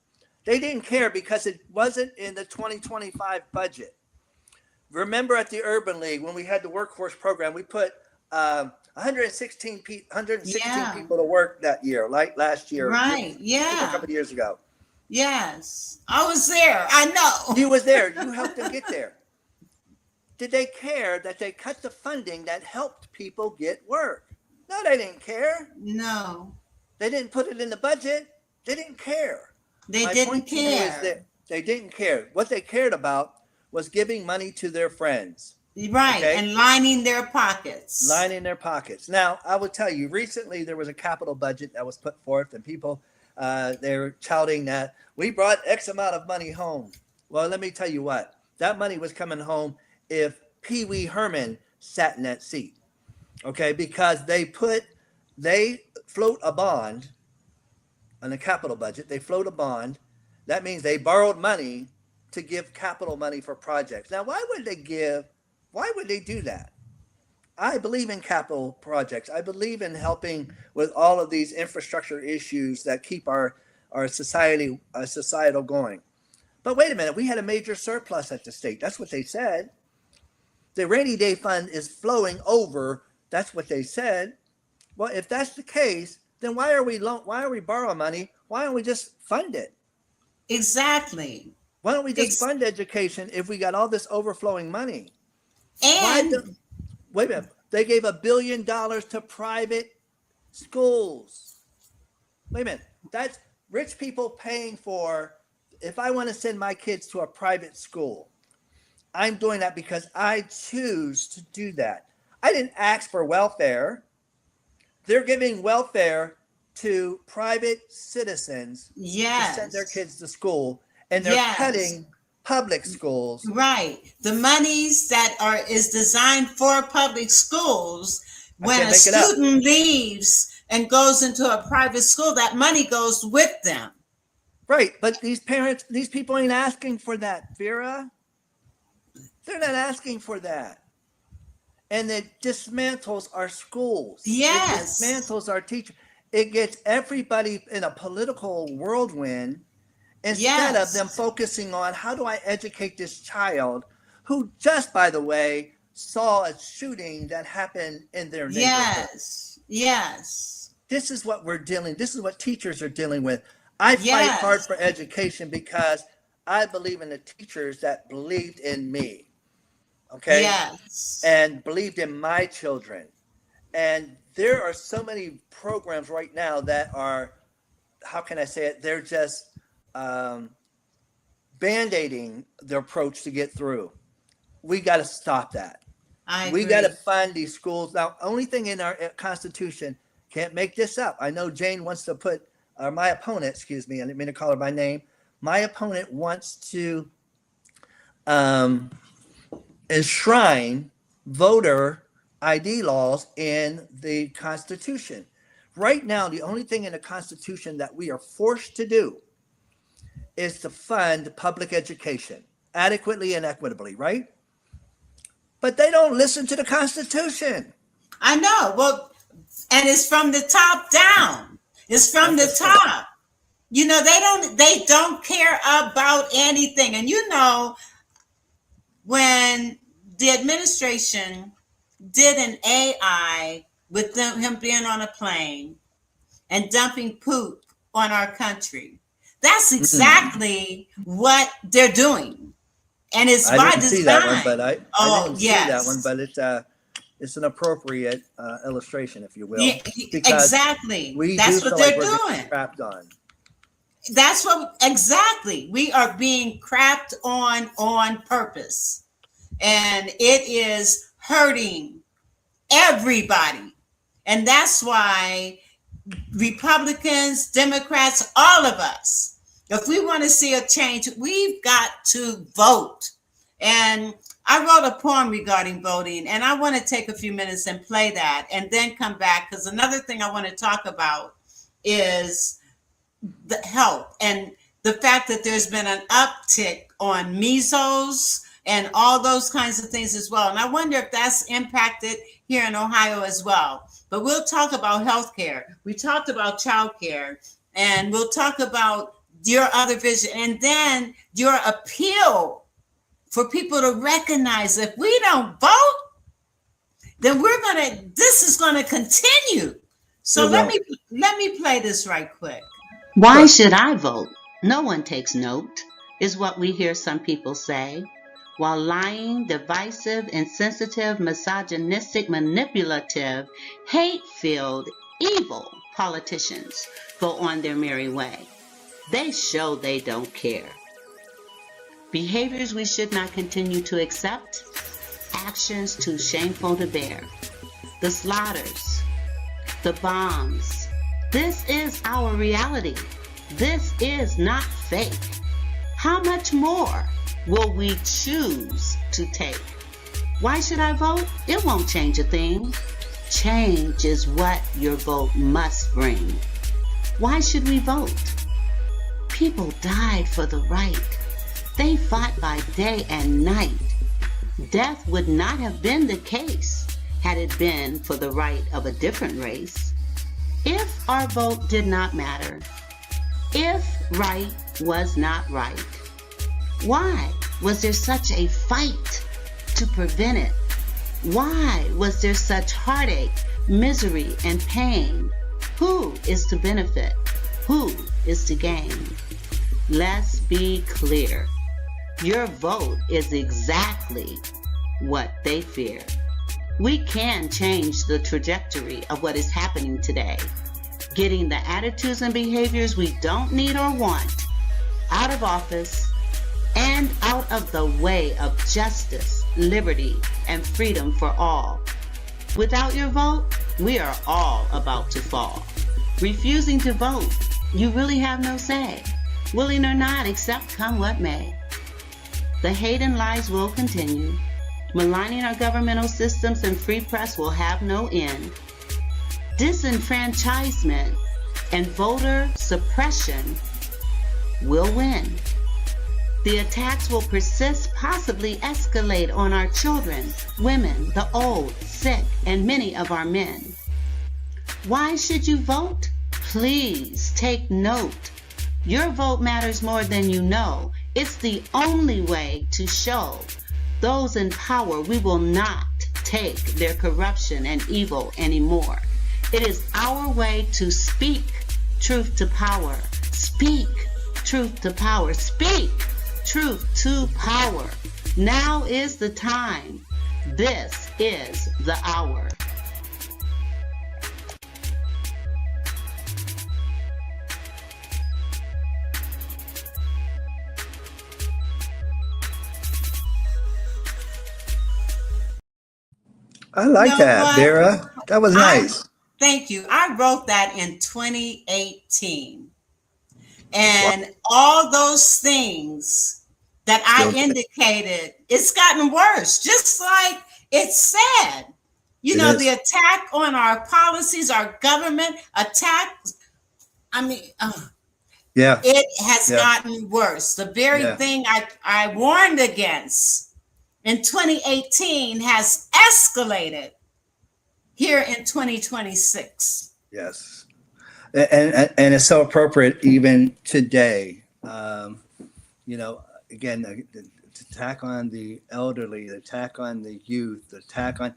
They didn't care because it wasn't in the 2025 budget. Remember at the Urban League, when we had the workforce program, we put 116 people to work that year, like last year. Right, a couple of years ago. Yes, I was there. I know. You was there. You helped them get there. Did they care that they cut the funding that helped people get work? No, they didn't care. No. They didn't put it in the budget. They didn't care. They didn't care. They didn't care. What they cared about was giving money to their friends. Right, okay? And lining their pockets. Lining their pockets. Now, I will tell you, recently there was a capital budget that was put forth, and people, they were touting that we brought X amount of money home. Well, let me tell you what. That money was coming home if Pee Wee Herman sat in that seat. Okay, because they float a bond on the capital budget. They float a bond. That means they borrowed money to give capital money for projects. Now, why would they do that? I believe in capital projects. I believe in helping with all of these infrastructure issues that keep our societal going. But wait a minute, we had a major surplus at the state. That's what they said. The rainy day fund is flowing over. That's what they said. Well, if that's the case, then why are we borrowing money? Why don't we just fund it? Exactly. Why don't we just fund education if we got all this overflowing money? And wait a minute. They gave $1 billion to private schools. Wait a minute. That's rich people paying for, if I want to send my kids to a private school, I'm doing that because I choose to do that. I didn't ask for welfare. They're giving welfare to private citizens to send their kids to school, and they're cutting public schools. Right. The monies that is designed for public schools, when a student leaves and goes into a private school, that money goes with them. Right. But these people ain't asking for that, Vera. They're not asking for that. And it dismantles our schools. Yes. It dismantles our teachers. It gets everybody in a political whirlwind instead of them focusing on how do I educate this child who just, by the way, saw a shooting that happened in their neighborhood. Yes. This is what this is what teachers are dealing with. I fight hard for education because I believe in the teachers that believed in me. Okay. Yes. And believed in my children. And there are so many programs right now that are, how can I say it? They're just band-aiding the approach to get through. We got to stop that. We got to fund these schools. Now, only thing in our Constitution, can't make this up. I know Jane wants to put, or my opponent, excuse me, I didn't mean to call her by name. My opponent wants to enshrine voter ID laws in the Constitution. Right now, the only thing in the Constitution that we are forced to do is to fund public education adequately and equitably, right? But they don't listen to the Constitution. I know. Well, and it's from the top down. It's from the top. They don't care about anything. And when the administration did an AI with him being on a plane and dumping poop on our country, that's exactly what they're doing. And it's by design. See that one, but I didn't yes. see that one, but it's an appropriate illustration, if you will. Yeah, exactly. That's what they're doing. Crapped on. That's what exactly. We are being crapped on purpose. And it is hurting everybody. And that's why Republicans, Democrats, all of us, if we want to see a change, we've got to vote. And I wrote a poem regarding voting, and I want to take a few minutes and play that and then come back, because another thing I want to talk about is the health and the fact that there's been an uptick on measles and all those kinds of things as well. And I wonder if that's impacted here in Ohio as well. But we'll talk about healthcare. We talked about childcare, and we'll talk about your other vision, and then your appeal for people to recognize if we don't vote, then this is gonna continue. So let me play this right quick. Why should I vote? No one takes note, is what we hear some people say, while lying, divisive, insensitive, misogynistic, manipulative, hate-filled, evil politicians go on their merry way. They show they don't care. Behaviors we should not continue to accept, actions too shameful to bear. The slaughters, the bombs. This is our reality. This is not fake. How much more will we choose to take? Why should I vote? It won't change a thing. Change is what your vote must bring. Why should we vote? People died for the right. They fought by day and night. Death would not have been the case had it been for the right of a different race. If our vote did not matter, if right was not right, why was there such a fight to prevent it? Why was there such heartache, misery, and pain? Who is to benefit? Who is to gain? Let's be clear. Your vote is exactly what they fear. We can change the trajectory of what is happening today, getting the attitudes and behaviors we don't need or want out of office and out of the way of justice, liberty, and freedom for all. Without your vote, we are all about to fall. Refusing to vote, you really have no say. Willing or not, accept come what may. The hate and lies will continue. Maligning our governmental systems and free press will have no end. Disenfranchisement and voter suppression will win. The attacks will persist, possibly escalate on our children, women, the old, sick, and many of our men. Why should you vote? Please take note. Your vote matters more than you know. It's the only way to show those in power we will not take their corruption and evil anymore. It is our way to speak truth to power. Speak truth to power. Speak truth to power. Now is the time. This is the hour. I like that, what? Vera. That was nice. Thank you. I wrote that in 2018. And all those things that I indicated, it's gotten worse. Just like it said, the attack on our policies, our government attack. I mean, Yeah. It has Yeah. gotten worse. The very Yeah. thing I warned against in 2018 has escalated here in 2026. Yes. And it's so appropriate even today. You know, again, the attack on the elderly, the attack on the youth, the attack on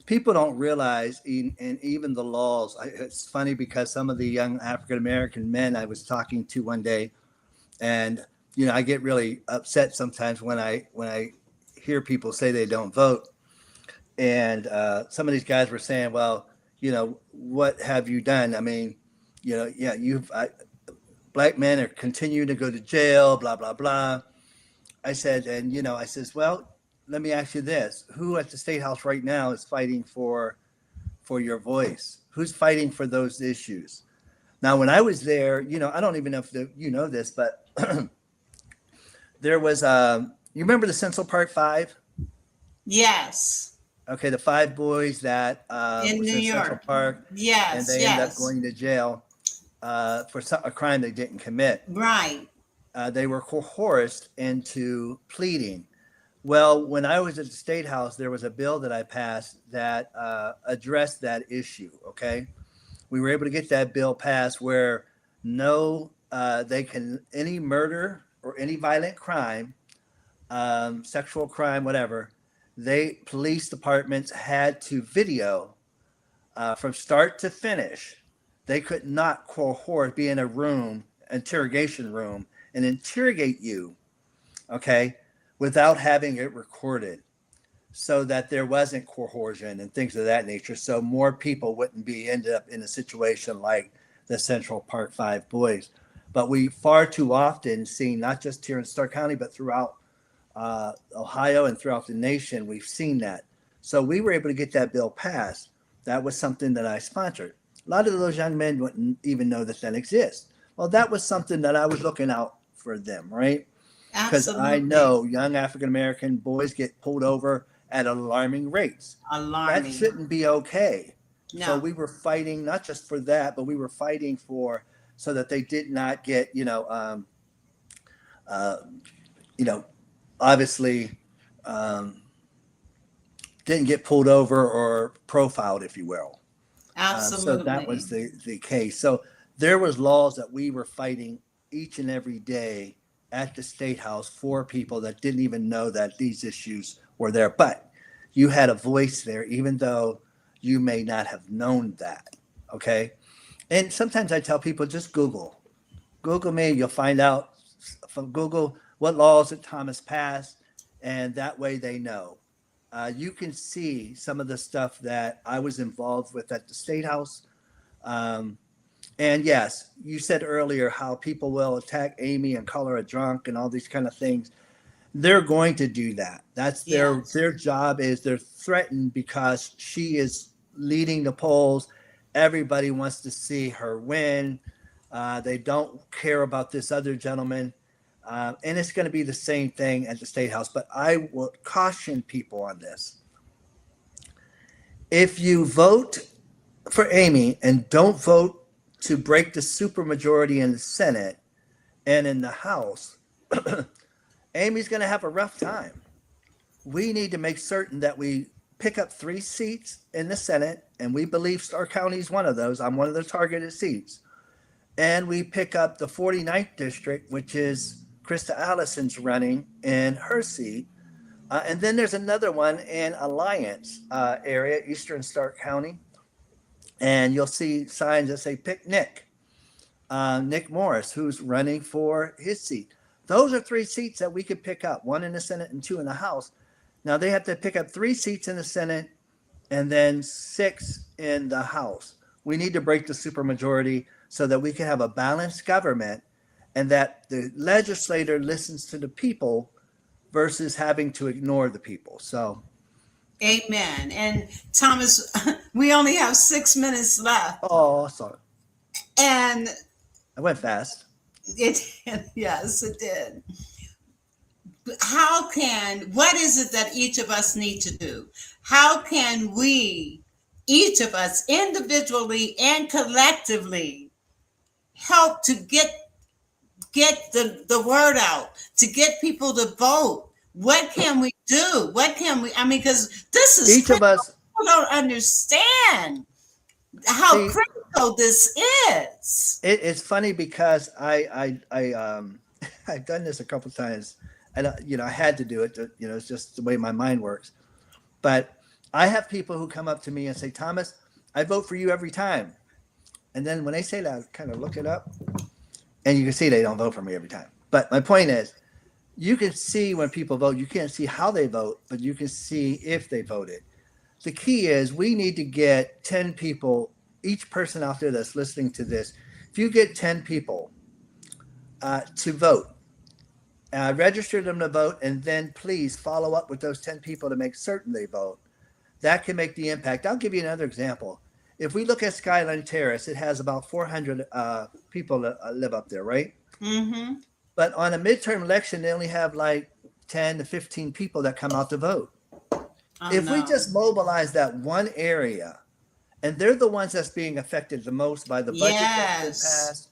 people don't realize, and even the laws. It's funny because some of the young African American men I was talking to one day, and you know, I get really upset sometimes when I hear people say they don't vote, and some of these guys were saying, well, you know, what have you done? I mean, you know, yeah, black men are continuing to go to jail, blah blah blah. I said, and you know, I says, well, let me ask you this: who at the state house right now is fighting for your voice? Who's fighting for those issues? Now, when I was there, you know, I don't even know if you know this, but there was you remember the Central Park Five? Yes. Okay, the five boys that In was New in Central York. Park, and Yes, they ended up yes. going to jail for a crime they didn't commit. Right. They were coerced into pleading. Well, when I was at the State House, there was a bill that I passed that addressed that issue. Okay, we were able to get that bill passed where no, they can any murder or any violent crime, sexual crime, whatever. They police departments had to video from start to finish. They could not cohort, be in a room, interrogation room, and interrogate you, okay, without having it recorded, so that there wasn't coercion and things of that nature. So more people wouldn't be ended up in a situation like the Central Park Five boys. But we far too often see, not just here in Stark County, but throughout Ohio and throughout the nation, we've seen that. So we were able to get that bill passed. That was something that I sponsored. A lot of those young men wouldn't even know that that exists. Well, that was something that I was looking out for them, right? Because I Absolutely. know young African American boys get pulled over at alarming rates. That Alarming. shouldn't be okay. So No. we were fighting not just for that, but we were fighting for so that they did not get, uh, you know, obviously didn't get pulled over or profiled, if you will. So that Absolutely. was the case. So there was laws that we were fighting each and every day at the State House for people that didn't even know that these issues were there. But you had a voice there, even though you may not have known that. Okay. And sometimes I tell people just Google me. You'll find out from Google what laws that Thomas passed, and that way they know. You can see some of the stuff that I was involved with at the State House. Um, and yes, you said earlier how people will attack Amy and call her a drunk and all these kind of things. They're going to do that. That's Yes. their job is they're threatened because she is leading the polls. Everybody wants to see her win. They don't care about this other gentleman. And it's going to be the same thing at the State House. But I will caution people on this. If you vote for Amy and don't vote to break the supermajority in the Senate and in the House, Amy's going to have a rough time. We need to make certain that we pick up 3 seats in the Senate, and we believe Stark County is one of those. I'm one of the targeted seats. And we pick up the 49th district, which is Krista Allison's running in her seat. And then there's another one in Alliance area, Eastern Stark County. And you'll see signs that say pick Nick Morris, who's running for his seat. Those are 3 seats that we could pick up, 1 in the Senate and 2 in the House. Now they have to pick up 3 seats in the Senate and then 6 in the House. We need to break the supermajority so that we can have a balanced government and that the legislator listens to the people versus having to ignore the people. So, Amen. And Thomas, we only have 6 minutes left. oh, sorry. And I went fast. yes, it did. What is it that each of us need to do? How can we, each of us individually and collectively, help to get get the word out, to get people to vote? What can we do? What can we, I mean, because this is Each of critical. us, People don't understand how see, critical this is. it's funny because I've done this a couple times, and I had to do it. It's just the way my mind works. But I have people who come up to me and say, Thomas, I vote for you every time. And then when they say that, I kind of look it up, and you can see they don't vote for me every time. But my point is, you can see when people vote. You can't see how they vote, but you can see if they voted. The key is we need to get 10 people, each person out there that's listening to this. If you get 10 people to vote, register them to vote, and then please follow up with those 10 people to make certain they vote. That can make the impact. I'll give you another example. If we look at Skyline Terrace, it has about 400 people that live up there, right? Mm-hmm. But on a midterm election, they only have like 10 to 15 people that come out to vote. If we just mobilize that one area, and they're the ones that's being affected the most by the budget that's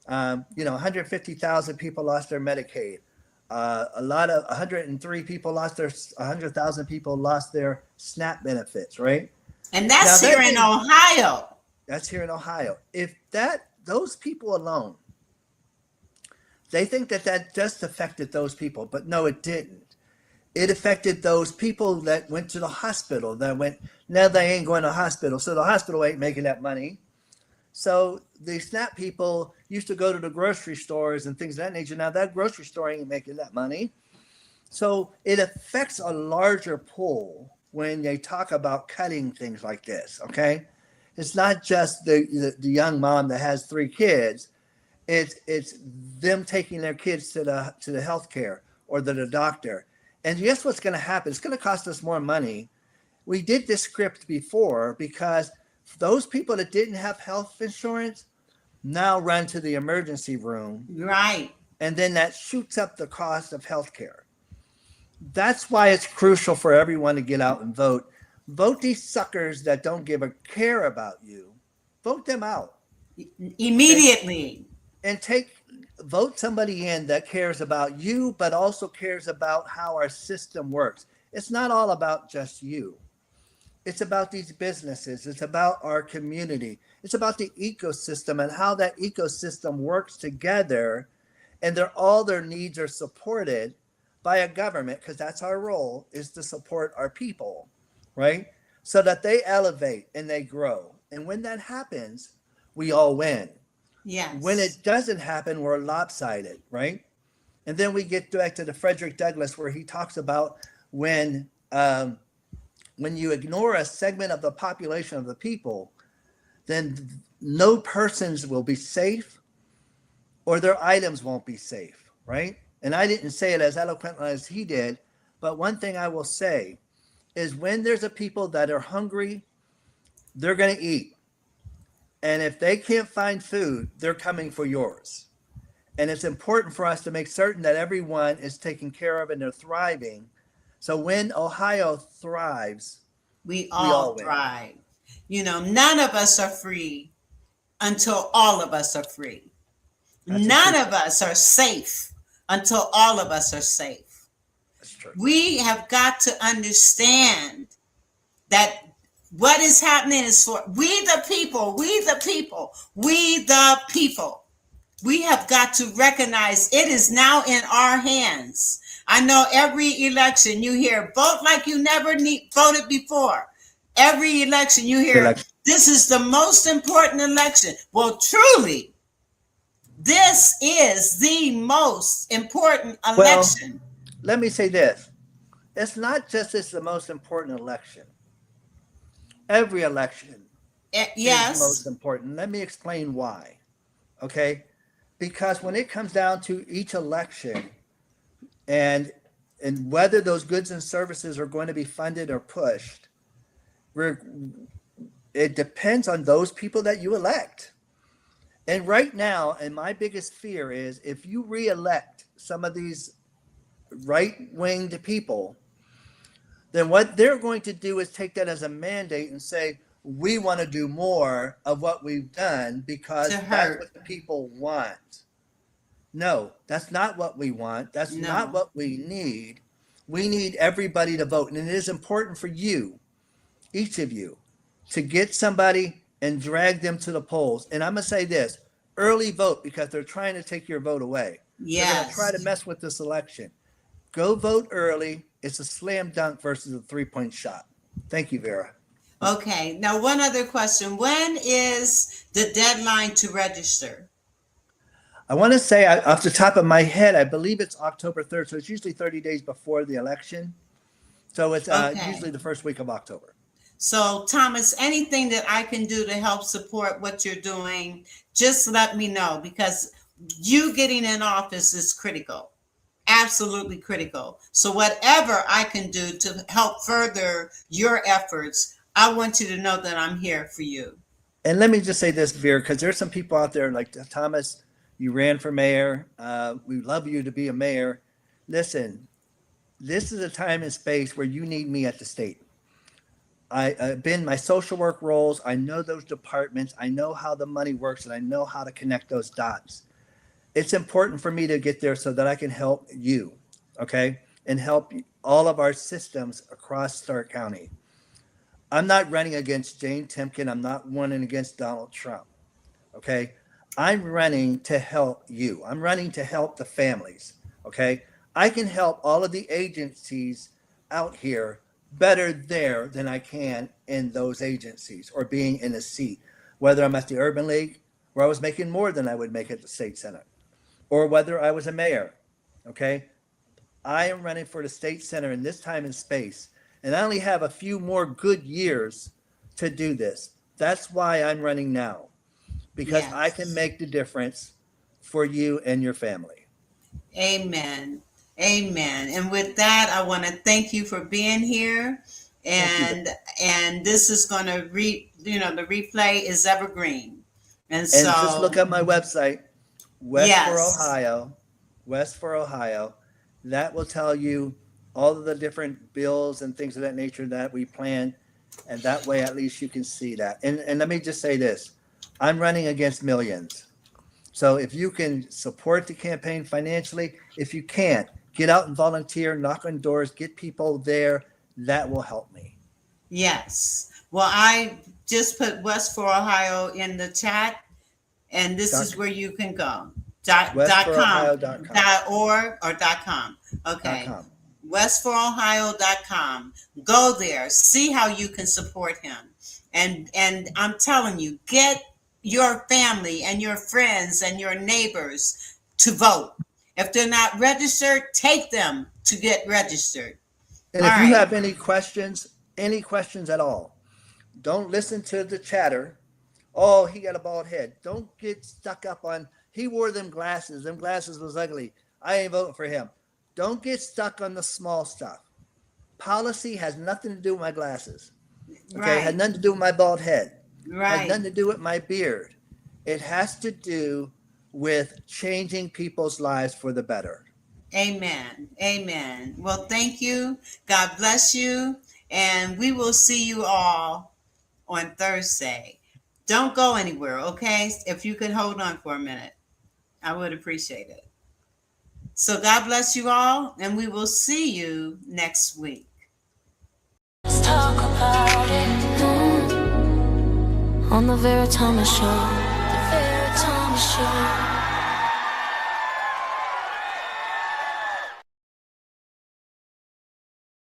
been passed. 150,000 people lost their Medicaid. A lot of 103 people lost their 100,000 people lost their SNAP benefits, right? And that's here in Ohio. That's here in Ohio. If those people alone, they think that just affected those people, but no, it didn't. It affected those people that went to the hospital, now they ain't going to the hospital, so the hospital ain't making that money. So the SNAP people used to go to the grocery stores and things of that nature. Now that grocery store ain't making that money. So it affects a larger pool when they talk about cutting things like this, okay? It's not just the young mom that has 3 kids. It's them taking their kids to the healthcare or to the doctor. And guess what's going to happen? It's going to cost us more money. We did this script before because those people that didn't have health insurance now run to the emergency room. Right. And then that shoots up the cost of healthcare. That's why it's crucial for everyone to get out and vote. Vote these suckers that don't give a care about you. Vote them out. Immediately. And vote somebody in that cares about you, but also cares about how our system works. It's not all about just you. It's about these businesses. It's about our community. It's about the ecosystem and how that ecosystem works together, and all their needs are supported by a government, because that's our role, is to support our people, right? So that they elevate and they grow. And when that happens, we all win. Yes. When it doesn't happen, we're lopsided, right? And then we get back to the Frederick Douglass, where he talks about when you ignore a segment of the population of the people, then no persons will be safe or their items won't be safe, right? And I didn't say it as eloquently as he did, but one thing I will say is when there's a people that are hungry, they're going to eat. And if they can't find food, they're coming for yours. And it's important for us to make certain that everyone is taken care of and they're thriving. So when Ohio thrives, we all thrive. None of us are free until all of us are free. None of us are safe until all of us are safe. That's true. We have got to understand that what is happening is for we the people. We have got to recognize it is now in our hands. I know every election you hear, vote like you never voted before. Every election you hear, this is the most important election. Well, truly, this is the most important election. Well, let me say this. It's not just it's the most important election. Every election is most important. Let me explain why. Okay? Because when it comes down to each election and whether those goods and services are going to be funded or pushed, it depends on those people that you elect. And right now, and my biggest fear is if you re-elect some of these right-winged people, then what they're going to do is take that as a mandate and say, we want to do more of what we've done because that's what the people want. No, that's not what we want. That's not No. what we need. We need everybody to vote. And it is important for you, each of you, to get somebody and drag them to the polls. And I'm going to say this, early vote, because they're trying to take your vote away. They're going to try to Yes. mess with this election. Go vote early. It's a slam dunk versus a 3-point shot. Thank you, Vera. Okay. Now, one other question. When is the deadline to register? I want to say off the top of my head, I believe it's October 3rd. So it's usually 30 days before the election. So it's Okay. usually the first week of October. So, Thomas, anything that I can do to help support what you're doing, just let me know, because you getting in office is critical, absolutely critical. So, whatever I can do to help further your efforts, I want you to know that I'm here for you. And let me just say this, Vera, because there's some people out there like Thomas, you ran for mayor. We love you to be a mayor. Listen, this is a time and space where you need me at the state. I've been my social work roles. I know those departments. I know how the money works, and I know how to connect those dots. It's important for me to get there so that I can help you, okay, and help all of our systems across Stark County. I'm not running against Jane Timken. I'm not running against Donald Trump, okay? I'm running to help you. I'm running to help the families, okay? I can help all of the agencies out here better there than I can in those agencies or being in a seat, whether I'm at the Urban League, where I was making more than I would make at the state senate, or whether I was a mayor, okay? I am running for the state senate in this time and space, and I only have a few more good years to do this. That's why I'm running now, because I can Yes. make the difference for you and your family. Amen. Amen. And with that, I want to thank you for being here. Thank you. And this is going to the replay is evergreen. And And just look so, at my website, West for yes. Ohio, West for Ohio. That will tell you all of the different bills and things of that nature that we plan. And that way, at least you can see that. And let me just say this, I'm running against millions. So if you can support the campaign financially, if you can't, get out and volunteer, knock on doors, get people there. That will help me. Yes. Well, I just put West for Ohio in the chat, and this is Dot- where you can go. .com, westforohio.com. .org, or .com. Okay. .com. westforohio.com. Go there, see how you can support him. And I'm telling you, get your family and your friends and your neighbors to vote. If they're not registered, take them to get registered. And All if you right. have any questions at all, don't listen to the chatter. Oh, he got a bald head. Don't get stuck up on, he wore them glasses. Them glasses was ugly. I ain't voting for him. Don't get stuck on the small stuff. Policy has nothing to do with my glasses. Okay, it had Right. nothing to do with my bald head. It had Right. nothing to do with my beard. It has to do with changing people's lives for the better. Amen. Amen. Well, thank you. God bless you. And we will see you all on Thursday. Don't go anywhere, okay? If you could hold on for a minute, I would appreciate it. So God bless you all, and we will see you next week. Let's talk about it on the Vera Thomas Show. The Vera Thomas Show.